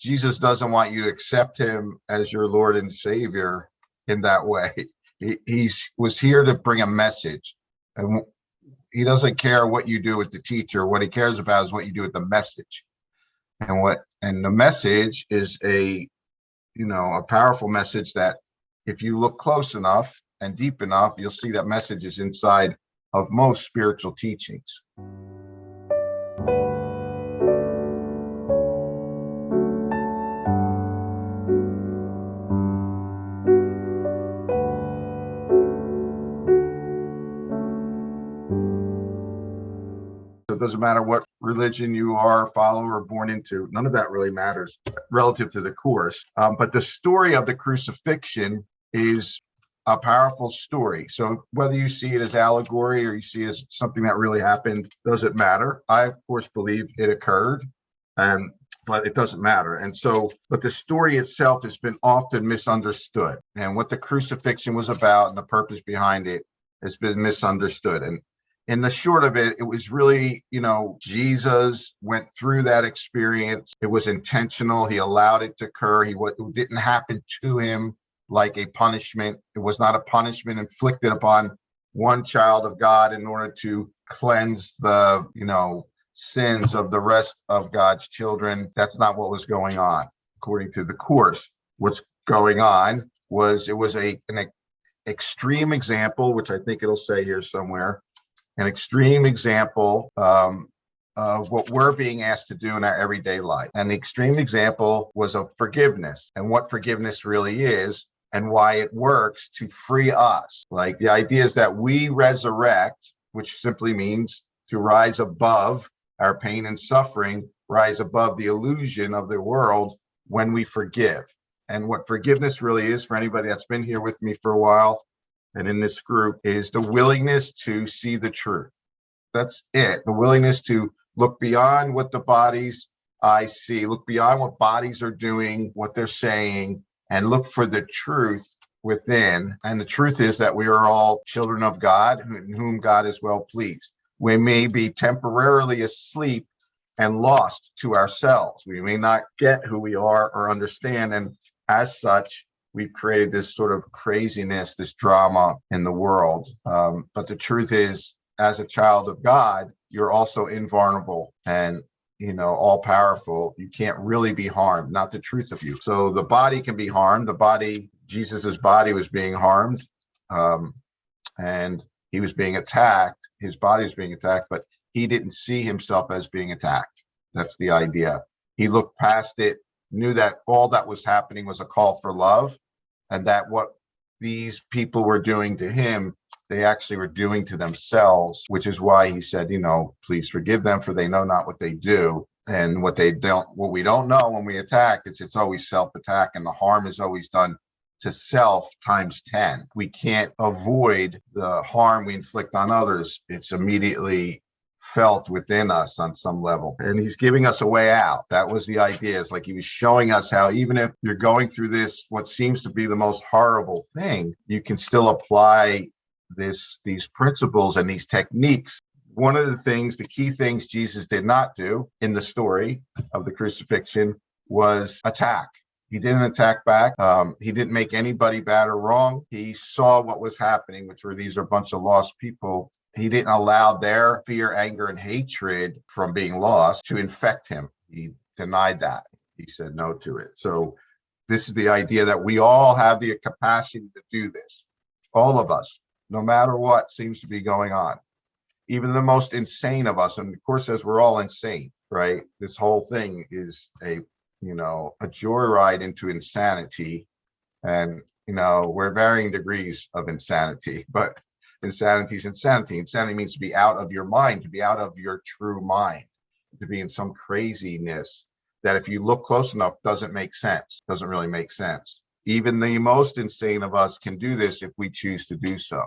Jesus doesn't want you to accept him as your Lord and Savior in that way. He was here to bring a message, and he doesn't care what you do with the teacher. What he cares about is what you do with the message. And the message is a powerful message that if you look close enough and deep enough, you'll see that message is inside of most spiritual teachings. It doesn't matter what religion you are, follower, or born into. None of that really matters relative to the course. But the story of the crucifixion is a powerful story. So whether you see it as allegory or you see it as something that really happened, doesn't matter. I, of course, believe it occurred, but it doesn't matter. But the story itself has been often misunderstood. And what the crucifixion was about and the purpose behind it has been misunderstood. And in the short of it, it was really, Jesus went through that experience. It was intentional. He allowed it to occur. It didn't happen to him like a punishment. It was not a punishment inflicted upon one child of God in order to cleanse the, sins of the rest of God's children. That's not what was going on, according to the course. What's going on was an extreme example, which I think it'll say here somewhere, an extreme example of what we're being asked to do in our everyday life. And the extreme example was of forgiveness and what forgiveness really is and why it works to free us. Like the idea is that we resurrect, which simply means to rise above our pain and suffering, rise above the illusion of the world when we forgive. And what forgiveness really is, for anybody that's been here with me for a while, and in this group, is the willingness to see the truth. That's it. The willingness to look beyond what the body's eyes see, look beyond what bodies are doing, what they're saying, and look for the truth within. And the truth is that we are all children of God, in whom God is well pleased. We may be temporarily asleep and lost to ourselves. We may not get who we are or understand. And as such, we've created this sort of craziness, this drama in the world. But the truth is, as a child of God, you're also invulnerable and, all powerful. You can't really be harmed, not the truth of you. So the body can be harmed. Jesus's body was being harmed, and he was being attacked. His body was being attacked, but he didn't see himself as being attacked. That's the idea. He looked past it, knew that all that was happening was a call for love, and that what these people were doing to him, they actually were doing to themselves, which is why he said, please forgive them, for they know not what they do. And what we don't know when we attack, it's always self-attack, and the harm is always done to self times 10. We can't avoid the harm we inflict on others. It's immediately felt within us on some level, and he's giving us a way out. That was the idea. It's like he was showing us how even if you're going through this, what seems to be the most horrible thing, you can still apply these principles and these techniques. One of the key things Jesus did not do in the story of the crucifixion was attack. He didn't attack back. He didn't make anybody bad or wrong. He saw what was happening, which were these are a bunch of lost people. He didn't allow their fear, anger, and hatred from being lost to infect him. He denied that. He said no to it. So this is the idea that we all have the capacity to do this. All of us, no matter what seems to be going on. Even the most insane of us, and the Course says we're all insane, right? This whole thing is a joyride into insanity. And, we're varying degrees of insanity, but insanity is insanity. Insanity means to be out of your mind, to be out of your true mind, to be in some craziness that if you look close enough doesn't really make sense. Even the most insane of us can do this if we choose to do so.